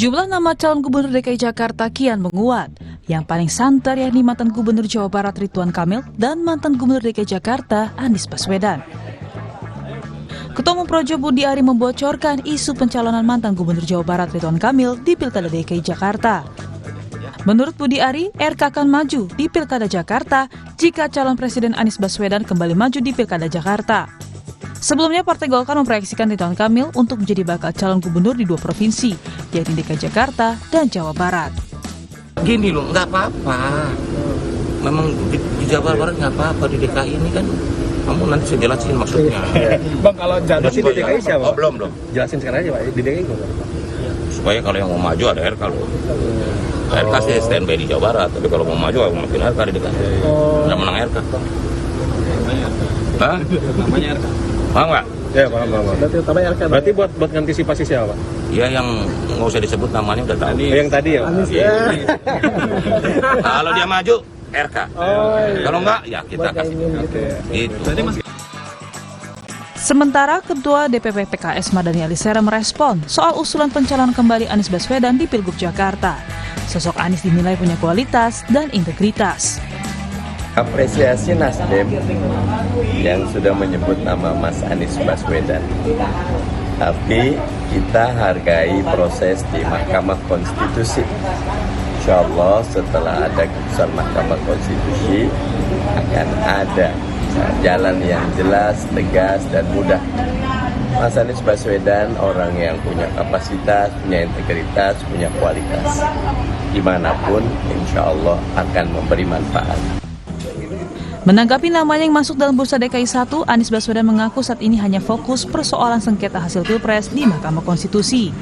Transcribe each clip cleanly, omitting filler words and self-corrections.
Sejumlah nama calon gubernur DKI Jakarta kian menguat. Yang paling santer yakni mantan gubernur Jawa Barat Ridwan Kamil dan mantan gubernur DKI Jakarta Anies Baswedan. Ketua Umum Projo Budi Ari membocorkan isu pencalonan mantan gubernur Jawa Barat Ridwan Kamil di Pilkada DKI Jakarta. Menurut Budi Ari, RK akan maju di Pilkada Jakarta jika calon Presiden Anies Baswedan kembali maju di Pilkada Jakarta. Sebelumnya, Partai Golkar memproyeksikan Ridwan Kamil untuk menjadi bakal calon gubernur di 2 provinsi, yaitu DKI Jakarta dan Jawa Barat. Gini loh, nggak apa-apa. Memang di Jawa Barat nggak apa-apa, di DKI ini kan kamu nanti saya jelasin maksudnya. Bang, kalau jatuh di DKI siapa? Oh, belum. Jelasin sekarang aja Pak, di DKI kok. Supaya kalau yang mau maju ada RK loh. RK sih standby di Jawa Barat, tapi kalau mau maju aku mungkin RK di DKI. Udah menang RK. Hah? Namanya RK. Paham nggak? Ya, paham. Berarti buat antisipasi siapa, Pak? Ya yang nggak usah disebut namanya udah tahu. Yang tadi ya, Pak? Iya. Kalau dia maju, RK. Kalau enggak, ya kita kasih. Itu. Sementara Ketua DPP PKS Mardhani Alisera merespon soal usulan pencalonan kembali Anies Baswedan di Pilgub Jakarta. Sosok Anies dinilai punya kualitas dan integritas. Apresiasi Nasdem yang sudah menyebut nama Mas Anies Baswedan. Tapi kita hargai proses di Mahkamah Konstitusi. Insya Allah setelah ada keputusan Mahkamah Konstitusi akan ada jalan yang jelas, tegas, dan mudah. Mas Anies Baswedan orang yang punya kapasitas, punya integritas, punya kualitas. Dimanapun insya Allah akan memberi manfaat. Menanggapi namanya yang masuk dalam bursa DKI 1, Anies Baswedan mengaku saat ini hanya fokus persoalan sengketa hasil Pilpres di Mahkamah Konstitusi.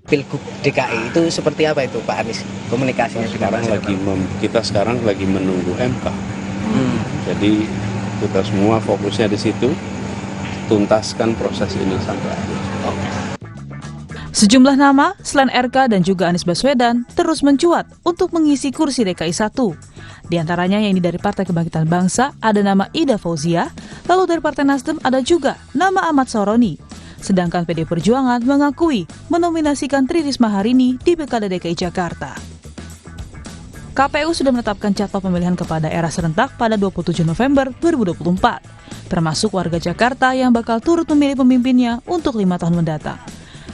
Pilgub DKI itu seperti apa itu Pak Anies? Komunikasinya kita sekarang lagi menunggu MK. Jadi kita semua fokusnya di situ, tuntaskan proses ini sampai akhir. Sejumlah nama selain RK dan juga Anies Baswedan terus mencuat untuk mengisi kursi DKI 1. Di antaranya yang ini dari Partai Kebangkitan Bangsa ada nama Ida Fauzia, lalu dari Partai Nasdem ada juga nama Ahmad Saroni. Sedangkan PD Perjuangan mengakui menominasikan Tri Risma hari ini di Pilkada DKI Jakarta. KPU sudah menetapkan jadwal pemilihan kepala daerah serentak pada 27 November 2024, termasuk warga Jakarta yang bakal turut memilih pemimpinnya untuk 5 tahun mendatang.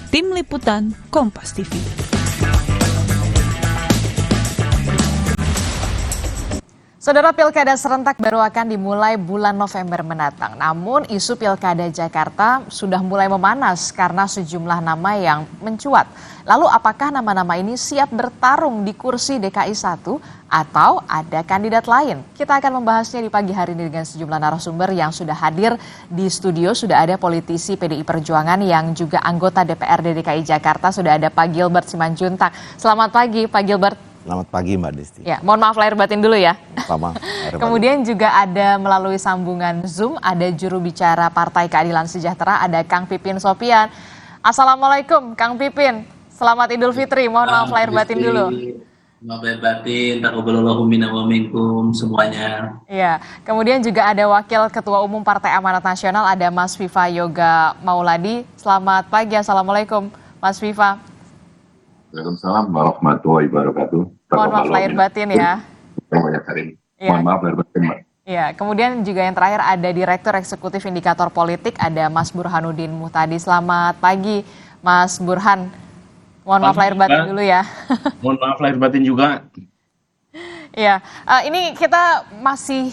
Tim Liputan Kompas TV. Saudara, Pilkada serentak baru akan dimulai bulan November mendatang. Namun isu Pilkada Jakarta sudah mulai memanas karena sejumlah nama yang mencuat. Lalu apakah nama-nama ini siap bertarung di kursi DKI 1 atau ada kandidat lain? Kita akan membahasnya di pagi hari ini dengan sejumlah narasumber yang sudah hadir di studio. Sudah ada politisi PDI Perjuangan yang juga anggota DPRD DKI Jakarta. Sudah ada Pak Gilbert Simanjuntak. Selamat pagi Pak Gilbert. Selamat pagi Mbak Desti. Ya, mohon maaf lahir batin dulu ya. Sama. Kemudian juga ada melalui sambungan Zoom, ada juru bicara Partai Keadilan Sejahtera, ada Kang Pipin Sopian. Assalamualaikum Kang Pipin, selamat Idul Fitri, mohon maaf lahir batin dulu. Maaf lahir batin, taqabbalallahu minna wa minkum semuanya. Iya, kemudian juga ada Wakil Ketua Umum Partai Amanat Nasional, ada Mas Viva Yoga Mauladi. Selamat pagi, Assalamualaikum Mas Viva. Waalaikumsalam warahmatullahi wabarakatuh. Mohon maaf lahir batin ya. Banyak hari ini. Mohon maaf lahir batin, Mbak. Ya, kemudian juga yang terakhir ada Direktur Eksekutif Indikator Politik, ada Mas Burhanuddin Muhtadi. Selamat pagi, Mas Burhan. Mohon maaf lahir batin dulu ya. Mohon maaf lahir batin juga. Ya, ini kita masih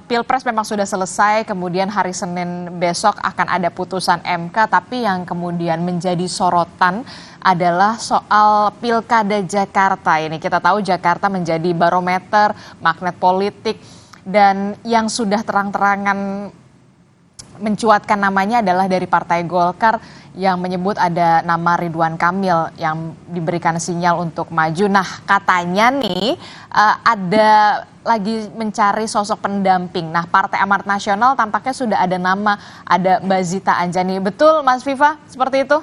Pilpres memang sudah selesai, kemudian hari Senin besok akan ada putusan MK, tapi yang kemudian menjadi sorotan adalah soal Pilkada Jakarta ini. Kita tahu Jakarta menjadi barometer, magnet politik, dan yang sudah terang-terangan mencuatkan namanya adalah dari Partai Golkar yang menyebut ada nama Ridwan Kamil yang diberikan sinyal untuk maju. Nah, katanya nih ada lagi mencari sosok pendamping. Nah, Partai Amanat Nasional tampaknya sudah ada nama, ada Mbak Zita Anjani. Betul Mas Viva, seperti itu?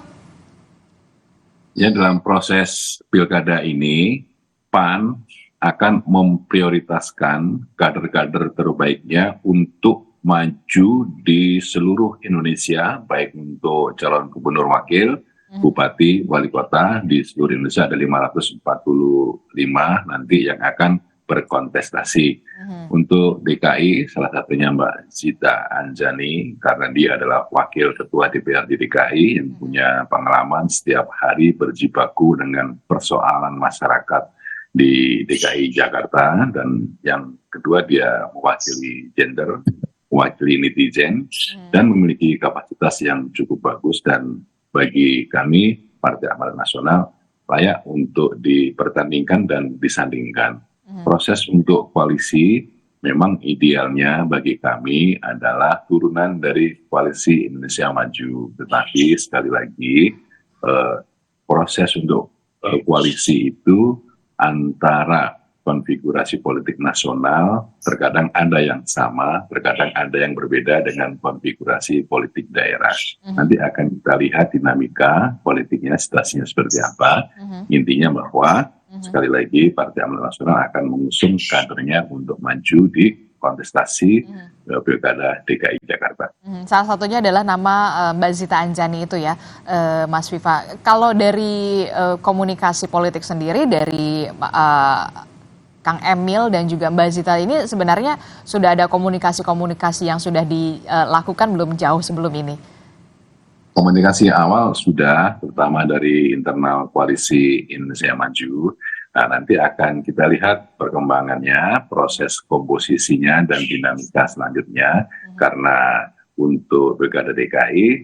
Ya, dalam proses pilkada ini, PAN akan memprioritaskan kader-kader terbaiknya untuk maju di seluruh Indonesia, baik untuk calon gubernur wakil bupati, wali kota di seluruh Indonesia ada 545 nanti yang akan berkontestasi. Untuk DKI salah satunya Mbak Zita Anjani karena dia adalah wakil ketua DPRD DKI yang punya pengalaman setiap hari berjibaku dengan persoalan masyarakat di DKI Jakarta, dan yang kedua dia mewakili gender, mewakili netizen, dan memiliki kapasitas yang cukup bagus, dan bagi kami Partai Amanat Nasional layak untuk dipertandingkan dan disandingkan. Proses untuk koalisi memang idealnya bagi kami adalah turunan dari Koalisi Indonesia Maju, tetapi sekali lagi proses untuk koalisi itu antara konfigurasi politik nasional, terkadang ada yang sama, terkadang ada yang berbeda dengan konfigurasi politik daerah. Nanti akan kita lihat dinamika politiknya, situasinya seperti apa. Intinya bahwa sekali lagi Partai Amanat Nasional akan mengusung kadernya untuk maju di kontestasi Pilkada DKI Jakarta. Salah satunya adalah nama Mbak Zita Anjani itu ya, Mas Viva. Kalau dari komunikasi politik sendiri dari Kang Emil dan juga Mbak Zita ini sebenarnya sudah ada komunikasi-komunikasi yang sudah dilakukan belum jauh sebelum ini? Komunikasi awal sudah, terutama dari internal Koalisi Indonesia Maju. Nah, nanti akan kita lihat perkembangannya, proses komposisinya dan dinamika selanjutnya. Karena untuk Pilkada DKI,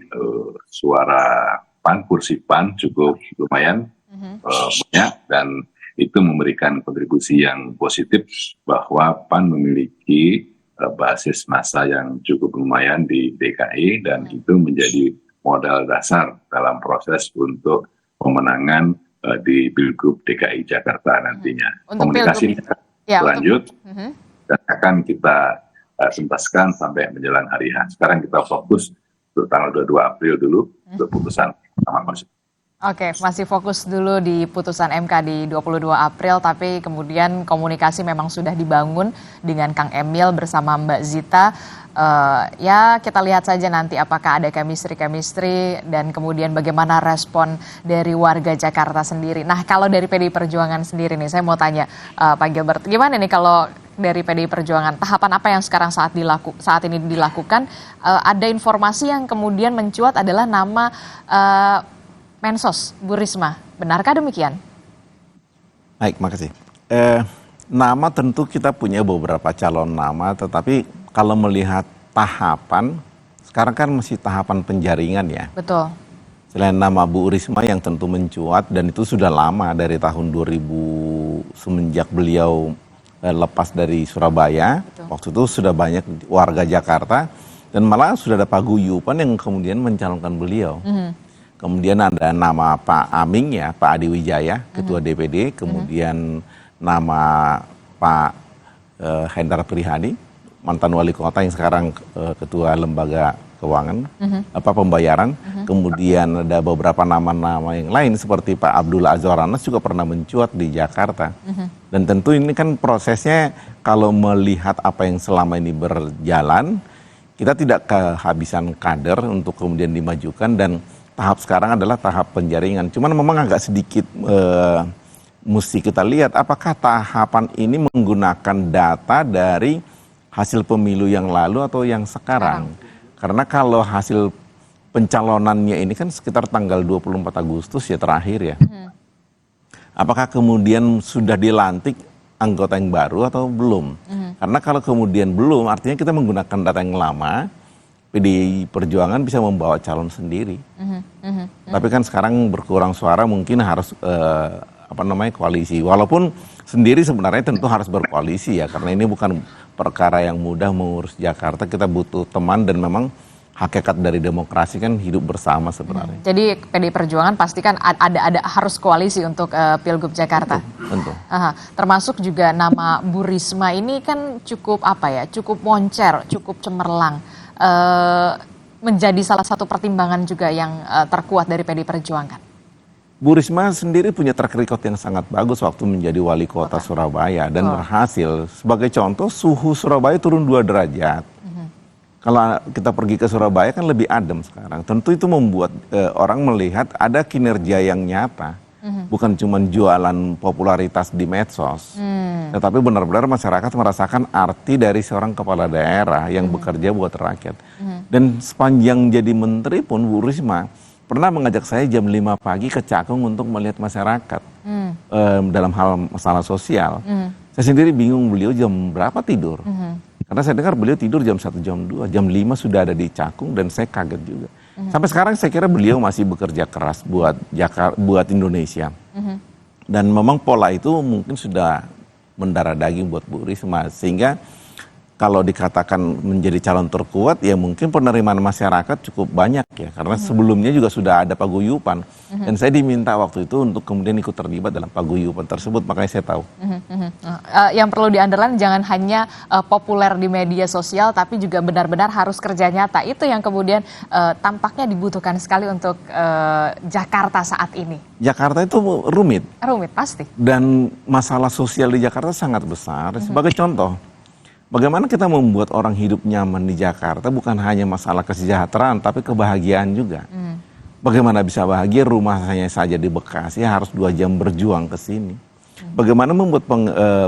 suara PAN, kursi PAN cukup lumayan banyak, dan itu memberikan kontribusi yang positif bahwa PAN memiliki basis massa yang cukup lumayan di DKI, dan itu menjadi modal dasar dalam proses untuk pemenangan di Pilgub DKI Jakarta nantinya. Komunikasi berlanjut dan akan kita tuntaskan sampai menjelang hari H. Sekarang kita fokus untuk tanggal 22 April dulu untuk putusan Mahkamah Konstitusi. Oke, masih fokus dulu di putusan MK di 22 April, tapi kemudian komunikasi memang sudah dibangun dengan Kang Emil bersama Mbak Zita. Ya kita lihat saja nanti apakah ada chemistry dan kemudian bagaimana respon dari warga Jakarta sendiri. Nah kalau dari PDI Perjuangan sendiri nih, saya mau tanya Pak Gilbert, gimana nih kalau dari PDI Perjuangan, tahapan apa yang sekarang saat ini dilakukan? Ada informasi yang kemudian mencuat adalah nama Mensos Bu Risma, benarkah demikian? Baik, makasih. Nama tentu kita punya beberapa calon nama, tetapi kalau melihat tahapan, sekarang kan masih tahapan penjaringan ya. Betul. Selain nama Bu Risma yang tentu mencuat, dan itu sudah lama dari tahun 2000 semenjak beliau lepas dari Surabaya. Betul. Waktu itu sudah banyak warga Jakarta, dan malah sudah ada paguyuban yang kemudian mencalonkan beliau. Kemudian ada nama Pak Aming ya, Pak Adi Wijaya, Ketua DPD, kemudian nama Pak Hendar Prihadi, mantan wali kota yang sekarang Ketua Lembaga Keuangan, Pembayaran. Kemudian ada beberapa nama-nama yang lain seperti Pak Abdullah Azwar Anas juga pernah mencuat di Jakarta. Dan tentu ini kan prosesnya kalau melihat apa yang selama ini berjalan, kita tidak kehabisan kader untuk kemudian dimajukan, dan tahap sekarang adalah tahap penjaringan. Cuman memang agak sedikit mesti kita lihat apakah tahapan ini menggunakan data dari hasil pemilu yang lalu atau yang sekarang. Karena kalau hasil pencalonannya ini kan sekitar tanggal 24 Agustus ya terakhir ya. Apakah kemudian sudah dilantik anggota yang baru atau belum? Karena kalau kemudian belum, artinya kita menggunakan data yang lama, PDI Perjuangan bisa membawa calon sendiri. Tapi kan sekarang berkurang suara, mungkin harus koalisi. Walaupun sendiri sebenarnya tentu harus berkoalisi ya, karena ini bukan perkara yang mudah mengurus Jakarta. Kita butuh teman, dan memang hakikat dari demokrasi kan hidup bersama sebenarnya. Jadi PDI Perjuangan pastikan ada harus koalisi untuk Pilgub Jakarta. Tentu. Termasuk juga nama Bu Risma ini kan cukup cukup moncer, cukup cemerlang. Menjadi salah satu pertimbangan juga yang terkuat dari PDI Perjuangan. Bu Risma sendiri punya track record yang sangat bagus waktu menjadi wali kota Surabaya dan berhasil. Sebagai contoh, suhu Surabaya turun 2 derajat. Kalau kita pergi ke Surabaya kan lebih adem sekarang. Tentu itu membuat orang melihat ada kinerja yang nyata. Bukan cuma jualan popularitas di medsos. Tetapi benar-benar masyarakat merasakan arti dari seorang kepala daerah yang bekerja buat rakyat. Dan sepanjang jadi menteri pun Bu Risma pernah mengajak saya jam 5 pagi ke Cakung untuk melihat masyarakat dalam hal masalah sosial. Saya sendiri bingung beliau jam berapa tidur. Karena saya dengar beliau tidur jam 1, jam 2, jam 5 sudah ada di Cakung dan saya kaget juga. Sampai sekarang saya kira beliau masih bekerja keras buat Indonesia. Dan memang pola itu mungkin sudah mendarah daging buat Bu Risma, sehingga kalau dikatakan menjadi calon terkuat ya mungkin penerimaan masyarakat cukup banyak ya, karena sebelumnya juga sudah ada paguyuban dan saya diminta waktu itu untuk kemudian ikut terlibat dalam paguyuban tersebut, makanya saya tahu. Yang perlu di-underline jangan hanya populer di media sosial tapi juga benar-benar harus kerja nyata. Itu yang kemudian tampaknya dibutuhkan sekali untuk Jakarta saat ini. Jakarta itu rumit. Rumit pasti. Dan masalah sosial di Jakarta sangat besar. Sebagai contoh, bagaimana kita membuat orang hidup nyaman di Jakarta bukan hanya masalah kesejahteraan, tapi kebahagiaan juga. Bagaimana bisa bahagia, rumahnya saja di Bekasi harus 2 jam berjuang ke sini. Bagaimana membuat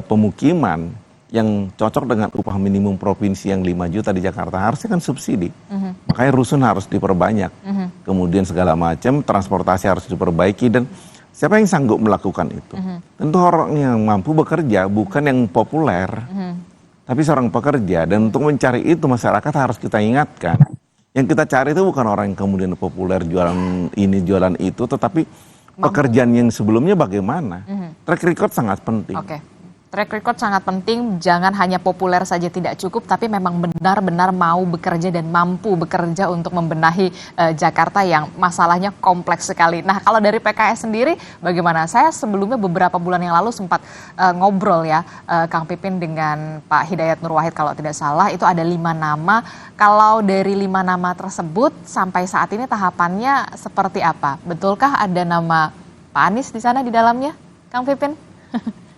pemukiman yang cocok dengan upah minimum provinsi yang 5 juta di Jakarta, harusnya kan subsidi. Makanya rusun harus diperbanyak. Kemudian segala macam, transportasi harus diperbaiki, dan siapa yang sanggup melakukan itu? Tentu orang yang mampu bekerja, bukan yang populer. Tapi seorang pekerja, dan untuk mencari itu masyarakat harus kita ingatkan. Yang kita cari itu bukan orang yang kemudian populer jualan ini, jualan itu, tetapi pekerjaan yang sebelumnya bagaimana. Track record sangat penting. Oke. Track record sangat penting, jangan hanya populer saja tidak cukup, tapi memang benar-benar mau bekerja dan mampu bekerja untuk membenahi Jakarta yang masalahnya kompleks sekali. Nah, kalau dari PKS sendiri bagaimana? Saya sebelumnya beberapa bulan yang lalu sempat ngobrol ya, Kang Pipin dengan Pak Hidayat Nur Wahid kalau tidak salah, itu ada 5 nama. Kalau dari 5 nama tersebut sampai saat ini tahapannya seperti apa? Betulkah ada nama Pak Anies di sana di dalamnya, Kang Pipin?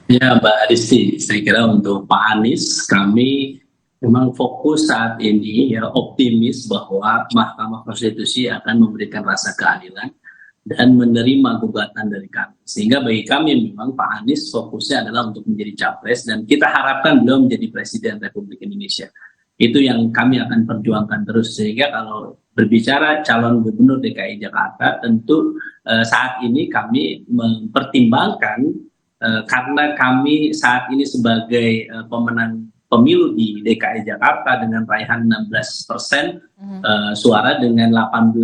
Ya Mbak Adisti, saya kira untuk Pak Anies kami memang fokus saat ini ya optimis bahwa Mahkamah Konstitusi akan memberikan rasa keadilan dan menerima gugatan dari kami. Sehingga bagi kami memang Pak Anies fokusnya adalah untuk menjadi capres dan kita harapkan beliau menjadi Presiden Republik Indonesia. Itu yang kami akan perjuangkan terus, sehingga kalau berbicara calon gubernur DKI Jakarta tentu saat ini kami mempertimbangkan karena kami saat ini sebagai pemenang pemilu di DKI Jakarta dengan raihan 16% suara dengan 18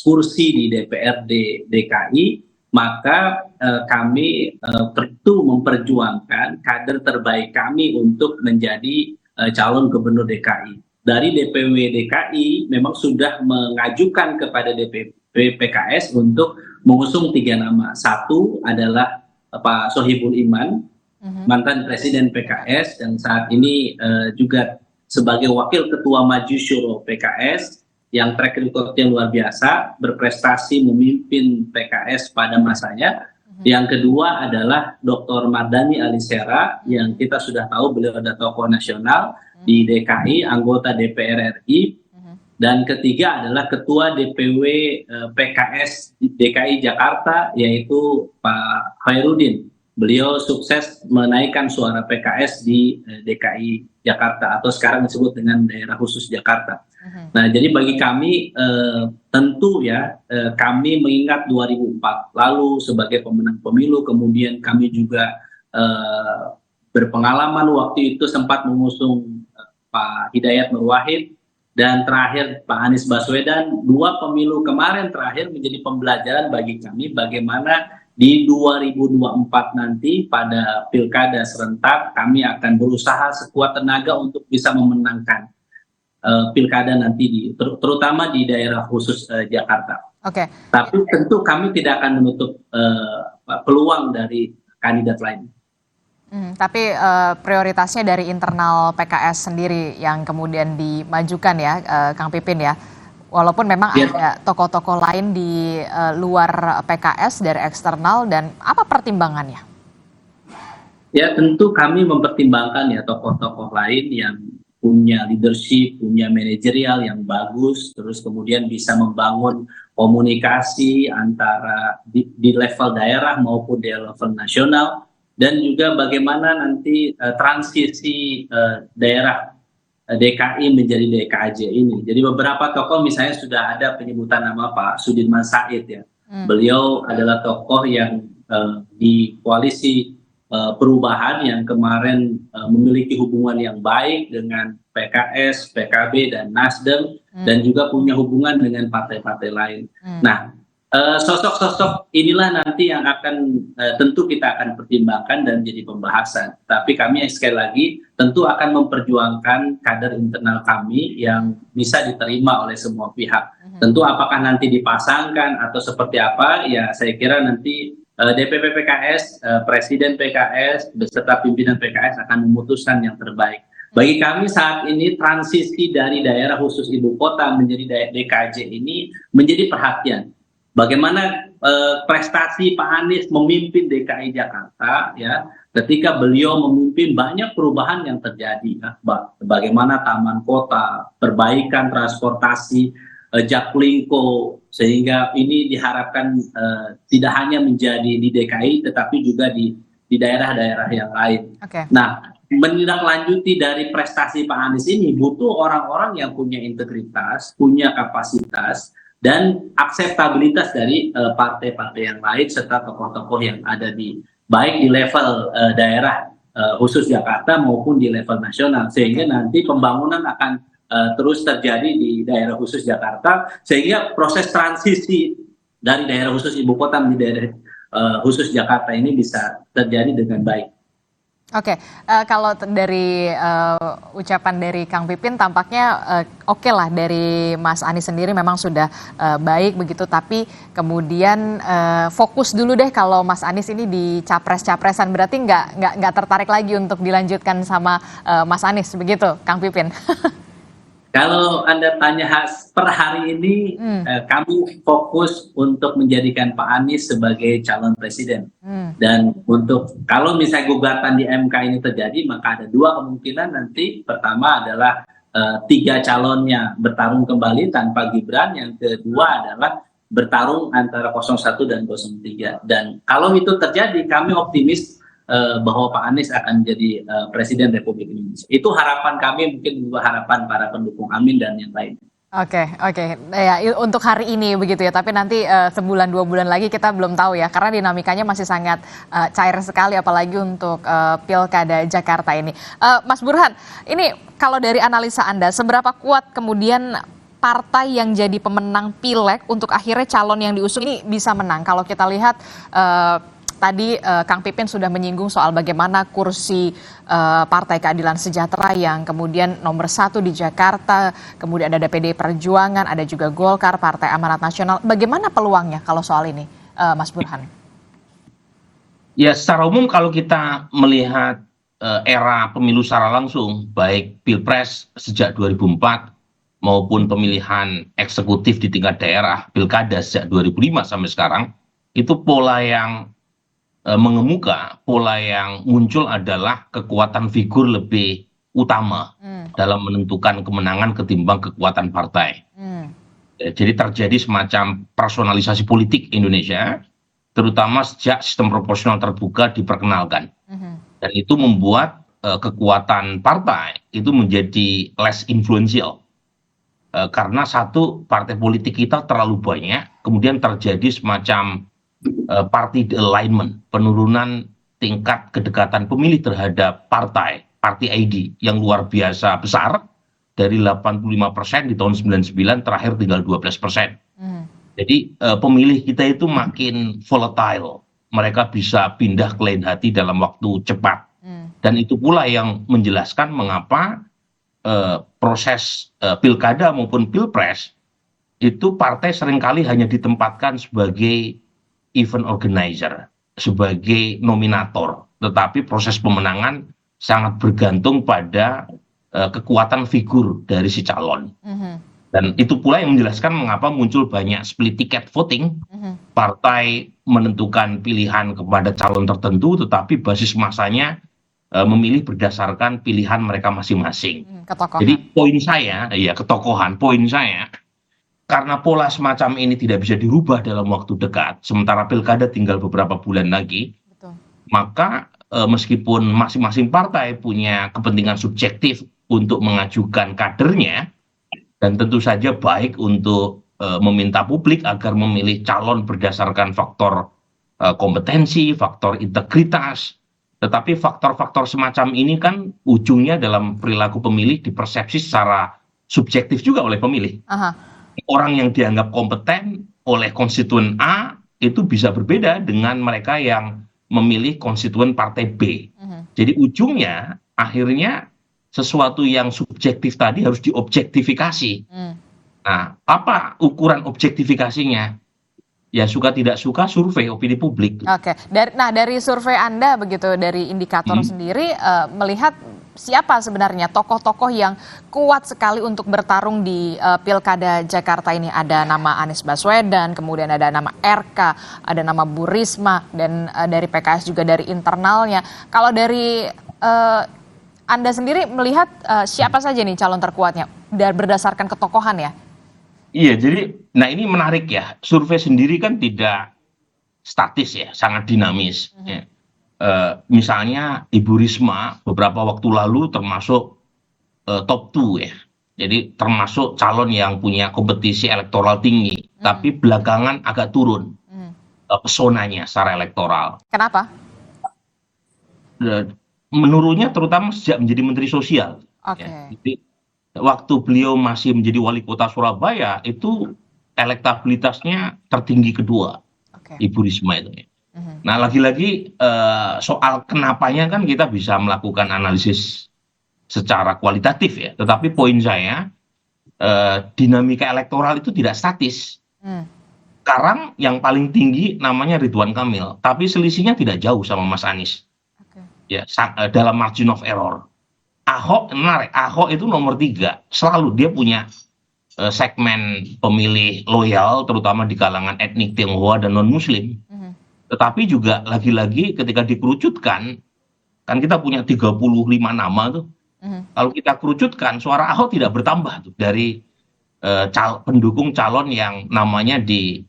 kursi di DPRD DKI, maka kami tentu memperjuangkan kader terbaik kami untuk menjadi calon gubernur DKI. Dari DPW DKI memang sudah mengajukan kepada DPW PKS untuk mengusung 3 nama. Satu adalah Pak Sohibul Iman, mantan Presiden PKS dan saat ini juga sebagai Wakil Ketua Maju Syuro PKS yang track recordnya luar biasa, berprestasi memimpin PKS pada masanya. Yang kedua adalah Dr. Mardhani Alisera yang kita sudah tahu beliau adalah tokoh nasional di DKI, anggota DPR RI. Dan ketiga adalah Ketua DPW PKS DKI Jakarta, yaitu Pak Khairuddin. Beliau sukses menaikkan suara PKS di DKI Jakarta atau sekarang disebut dengan daerah khusus Jakarta. Nah, jadi bagi kami tentu ya kami mengingat 2004 lalu sebagai pemenang pemilu, kemudian kami juga berpengalaman waktu itu sempat mengusung Pak Hidayat Nur Wahid. Dan terakhir Pak Anies Baswedan, 2 pemilu kemarin terakhir menjadi pembelajaran bagi kami bagaimana di 2024 nanti pada pilkada serentak kami akan berusaha sekuat tenaga untuk bisa memenangkan pilkada nanti terutama di daerah khusus Jakarta. Oke. Tapi tentu kami tidak akan menutup peluang dari kandidat lain. Tapi prioritasnya dari internal PKS sendiri yang kemudian dimajukan ya, Kang Pipin ya. Walaupun memang ada tokoh-tokoh lain di luar PKS dari eksternal, dan apa pertimbangannya? Ya tentu kami mempertimbangkan ya tokoh-tokoh lain yang punya leadership, punya manajerial yang bagus, terus kemudian bisa membangun komunikasi antara di level daerah maupun di level nasional, dan juga bagaimana nanti transisi daerah DKI menjadi DKJ ini. Jadi beberapa tokoh misalnya sudah ada penyebutan nama Pak Sudirman Said ya. Beliau adalah tokoh yang di koalisi perubahan yang kemarin memiliki hubungan yang baik dengan PKS, PKB, dan Nasdem, dan juga punya hubungan dengan partai-partai lain. Nah, sosok-sosok inilah nanti yang akan tentu kita akan pertimbangkan dan jadi pembahasan. Tapi kami sekali lagi tentu akan memperjuangkan kader internal kami yang bisa diterima oleh semua pihak. Tentu apakah nanti dipasangkan atau seperti apa, ya saya kira nanti DPP PKS, Presiden PKS, beserta pimpinan PKS akan memutuskan yang terbaik. Bagi kami saat ini transisi dari daerah khusus ibu kota menjadi DKJ ini menjadi perhatian. Bagaimana prestasi Pak Anies memimpin DKI Jakarta, ya, ketika beliau memimpin banyak perubahan yang terjadi, ya, bagaimana taman kota, perbaikan transportasi, Jaklingko, sehingga ini diharapkan tidak hanya menjadi di DKI tetapi juga di daerah-daerah yang lain. Nah, menindaklanjuti dari prestasi Pak Anies ini butuh orang-orang yang punya integritas, punya kapasitas, dan akseptabilitas dari partai-partai yang lain serta tokoh-tokoh yang ada baik di level daerah khusus Jakarta maupun di level nasional, sehingga nanti pembangunan akan terus terjadi di daerah khusus Jakarta, sehingga proses transisi dari daerah khusus ibu kota menjadi daerah khusus Jakarta ini bisa terjadi dengan baik. Oke, kalau dari ucapan dari Kang Pipin tampaknya oke lah, dari Mas Anies sendiri memang sudah baik begitu, tapi kemudian fokus dulu deh kalau Mas Anies ini di capres-capresan, berarti nggak tertarik lagi untuk dilanjutkan sama Mas Anies begitu, Kang Pipin? Kalau Anda tanya per hari ini, kami fokus untuk menjadikan Pak Anies sebagai calon presiden. Dan untuk kalau misalnya gugatan di MK ini terjadi, maka ada dua kemungkinan nanti. Pertama adalah 3 calonnya bertarung kembali tanpa Gibran. Yang kedua adalah bertarung antara 01 dan 03. Dan kalau itu terjadi, kami optimis bahwa Pak Anies akan menjadi Presiden Republik Indonesia. Itu harapan kami, mungkin juga harapan para pendukung Amin dan yang lain. Oke, ya, untuk hari ini begitu ya, tapi nanti sebulan 2 bulan lagi kita belum tahu ya, karena dinamikanya masih sangat cair sekali, apalagi untuk Pilkada Jakarta ini. Mas Burhan, ini kalau dari analisa Anda, seberapa kuat kemudian partai yang jadi pemenang Pileg untuk akhirnya calon yang diusung ini bisa menang? Kalau kita lihat tadi Kang Pipin sudah menyinggung soal bagaimana kursi Partai Keadilan Sejahtera yang kemudian nomor 1 di Jakarta, kemudian ada PDI Perjuangan, ada juga Golkar, Partai Amanat Nasional. Bagaimana peluangnya kalau soal ini, Mas Burhan? Ya, secara umum kalau kita melihat era pemilu secara langsung, baik Pilpres sejak 2004 maupun pemilihan eksekutif di tingkat daerah, Pilkada sejak 2005 sampai sekarang, itu pola yang mengemuka, pola yang muncul adalah kekuatan figur lebih utama dalam menentukan kemenangan ketimbang kekuatan partai. Jadi terjadi semacam personalisasi politik Indonesia, terutama sejak sistem proporsional terbuka diperkenalkan. Dan itu membuat kekuatan partai itu menjadi less influential. Karena satu, partai politik kita terlalu banyak, kemudian terjadi semacam party alignment, penurunan tingkat kedekatan pemilih terhadap partai ID yang luar biasa besar, dari 85% di tahun 99 terakhir tinggal 12%. Jadi pemilih kita itu makin volatile, mereka bisa pindah ke lain hati dalam waktu cepat. Dan itu pula yang menjelaskan mengapa proses pilkada maupun pilpres itu partai seringkali hanya ditempatkan sebagai event organizer, sebagai nominator, tetapi proses pemenangan sangat bergantung pada kekuatan figur dari si calon. Dan itu pula yang menjelaskan mengapa muncul banyak split ticket voting, partai menentukan pilihan kepada calon tertentu, tetapi basis masanya memilih berdasarkan pilihan mereka masing-masing. Ketokohan. Jadi poin saya, ya ketokohan, poin saya, karena pola semacam ini tidak bisa dirubah dalam waktu dekat, sementara pilkada tinggal beberapa bulan lagi, Betul. maka meskipun masing-masing partai punya kepentingan subjektif untuk mengajukan kadernya, dan tentu saja baik untuk meminta publik agar memilih calon berdasarkan faktor kompetensi, faktor integritas, tetapi faktor-faktor semacam ini kan ujungnya dalam perilaku pemilih dipersepsi secara subjektif juga oleh pemilih. Aha. Orang yang dianggap kompeten oleh konstituen A itu bisa berbeda dengan mereka yang memilih konstituen partai B. Jadi ujungnya akhirnya sesuatu yang subjektif tadi harus diobjektifikasi. Nah, apa ukuran objektifikasinya? Ya suka tidak suka survei opini publik. Oke, dari survei Anda begitu, dari indikator sendiri melihat siapa sebenarnya tokoh-tokoh yang kuat sekali untuk bertarung di Pilkada Jakarta ini? Ada nama Anies Baswedan, kemudian ada nama RK, ada nama Bu Risma, dan dari PKS juga dari internalnya. Kalau dari Anda sendiri melihat siapa saja nih calon terkuatnya berdasarkan ketokohan ya? Iya, jadi, nah ini menarik ya. Survei sendiri kan tidak statis ya, sangat dinamis. Ya. Misalnya Ibu Risma beberapa waktu lalu termasuk top 2 ya. Jadi termasuk calon yang punya kompetisi elektoral tinggi, tapi belakangan agak turun pesonanya secara elektoral. Kenapa? Menurunnya terutama sejak menjadi Menteri Sosial. Oke. Ya. Jadi, waktu beliau masih menjadi wali kota Surabaya itu elektabilitasnya tertinggi kedua, Ibu Risma itu. Nah lagi-lagi soal kenapanya kan kita bisa melakukan analisis secara kualitatif ya, tetapi poin saya dinamika elektoral itu tidak statis. Sekarang yang paling tinggi namanya Ridwan Kamil, tapi selisihnya tidak jauh sama Mas Anies. Ya, dalam margin of error. Ahok menarik, Ahok itu nomor 3, selalu dia punya segmen pemilih loyal, terutama di kalangan etnik Tionghoa dan non-Muslim. Tetapi juga lagi-lagi ketika dikerucutkan, kan kita punya 35 nama tuh. Kalau kita kerucutkan, suara Ahok tidak bertambah tuh dari pendukung calon yang namanya di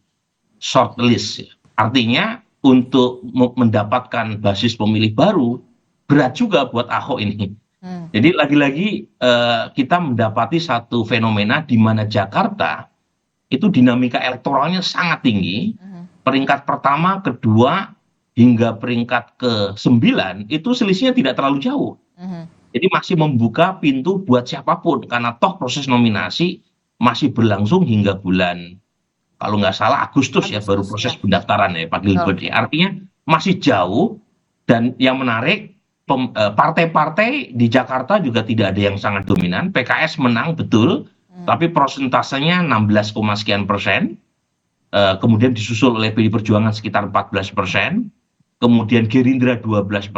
shortlist. Artinya untuk mendapatkan basis pemilih baru berat juga buat Ahok ini. Jadi lagi-lagi kita mendapati satu fenomena di mana Jakarta itu dinamika elektoralnya sangat tinggi. Peringkat pertama, kedua, hingga peringkat ke-9 itu selisihnya tidak terlalu jauh. Jadi masih membuka pintu buat siapapun, karena toh proses nominasi masih berlangsung hingga bulan, kalau nggak salah Agustus ya, baru proses pendaftaran ya Pak Gilbert. Artinya masih jauh, dan yang menarik, partai-partai di Jakarta juga tidak ada yang sangat dominan. PKS menang betul, tapi persentasenya 16, sekian persen. Kemudian disusul oleh PD Perjuangan sekitar 14%, kemudian Gerindra 12%,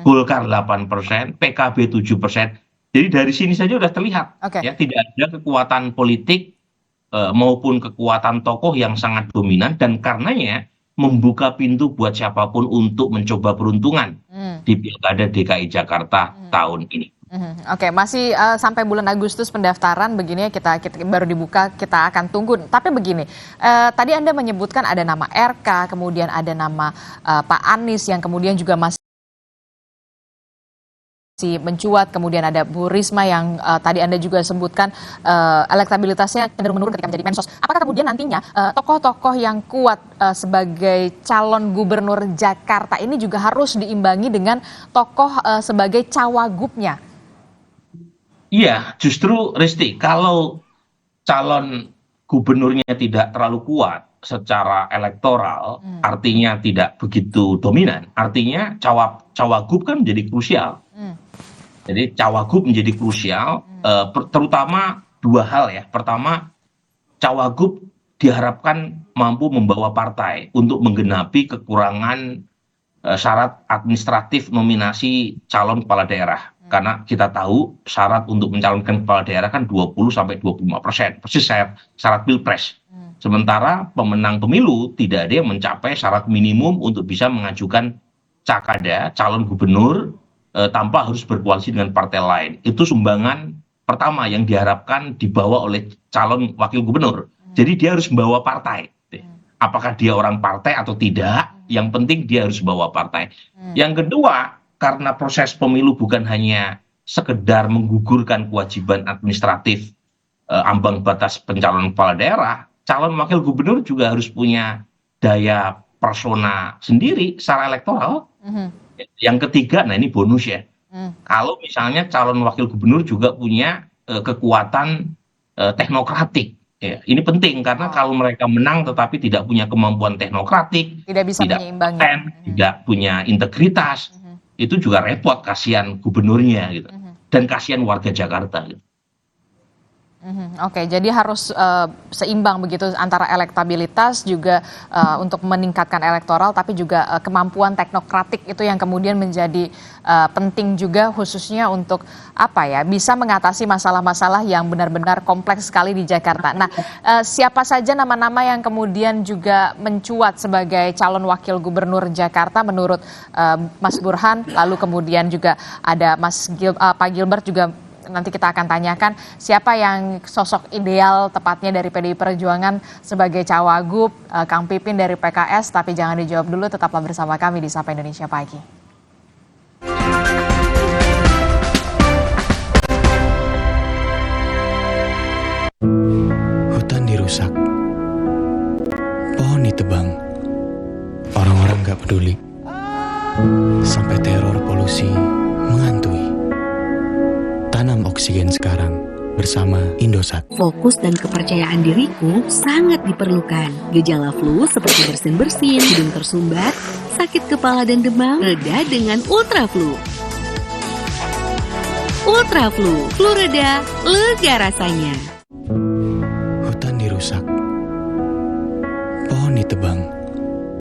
Golkar 8%, PKB 7%. Jadi dari sini saja sudah terlihat ya, tidak ada kekuatan politik maupun kekuatan tokoh yang sangat dominan, dan karenanya membuka pintu buat siapapun untuk mencoba peruntungan di Pilkada DKI Jakarta tahun ini. Oke, masih sampai bulan Agustus pendaftaran begini ya, kita baru dibuka, kita akan tunggu. Tapi begini, tadi Anda menyebutkan ada nama RK, kemudian ada nama Pak Anies yang kemudian juga masih mencuat, kemudian ada Bu Risma yang tadi Anda juga sebutkan elektabilitasnya cenderung menurun ketika menjadi mensos. Apakah kemudian nantinya tokoh-tokoh yang kuat sebagai calon gubernur Jakarta ini juga harus diimbangi dengan tokoh sebagai cawagupnya? Iya, justru Risti, kalau calon gubernurnya tidak terlalu kuat secara elektoral, artinya tidak begitu dominan, artinya cawagup kan menjadi krusial. Jadi cawagup menjadi krusial, terutama dua hal ya. Pertama, cawagup diharapkan mampu membawa partai untuk menggenapi kekurangan syarat administratif nominasi calon kepala daerah. Karena kita tahu syarat untuk mencalonkan kepala daerah kan 20-25%, persis syarat pilpres. Sementara pemenang pemilu tidak ada yang mencapai syarat minimum untuk bisa mengajukan cakada calon gubernur tanpa harus berkoalisi dengan partai lain. Itu sumbangan pertama yang diharapkan dibawa oleh calon wakil gubernur. Jadi dia harus membawa partai. Apakah dia orang partai atau tidak, yang penting dia harus bawa partai. Yang kedua, karena proses pemilu bukan hanya sekedar menggugurkan kewajiban administratif ambang batas pencalonan kepala daerah, calon wakil gubernur juga harus punya daya persona sendiri secara elektoral. Yang ketiga, nah ini bonus ya. Kalau misalnya calon wakil gubernur juga punya kekuatan teknokratik, ya, ini penting karena kalau mereka menang tetapi tidak punya kemampuan teknokratik, Tidak bisa tidak menyeimbangi. kompeten, tidak punya integritas, itu juga repot, kasihan gubernurnya gitu, dan kasihan warga Jakarta. Gitu. Oke, jadi harus seimbang begitu antara elektabilitas juga untuk meningkatkan elektoral, tapi juga kemampuan teknokratik itu yang kemudian menjadi penting juga khususnya untuk apa ya, bisa mengatasi masalah-masalah yang benar-benar kompleks sekali di Jakarta. Nah, siapa saja nama-nama yang kemudian juga mencuat sebagai calon wakil gubernur Jakarta menurut Mas Burhan, lalu kemudian juga ada Pak Gilbert juga. Nanti kita akan tanyakan siapa yang sosok ideal tepatnya dari PDI Perjuangan sebagai cawagup, Kang Pipin dari PKS, tapi jangan dijawab dulu, tetaplah bersama kami di Sapa Indonesia Pagi. Hutan dirusak, pohon ditebang, orang-orang gak peduli, sampai teror polusi menghantui. Tanam oksigen sekarang bersama Indosat. Fokus dan kepercayaan diriku sangat diperlukan. Gejala flu seperti bersin-bersin, hidung tersumbat, sakit kepala dan demam reda dengan Ultraflu. Ultraflu, flu reda, lega rasanya. Hutan dirusak, pohon ditebang,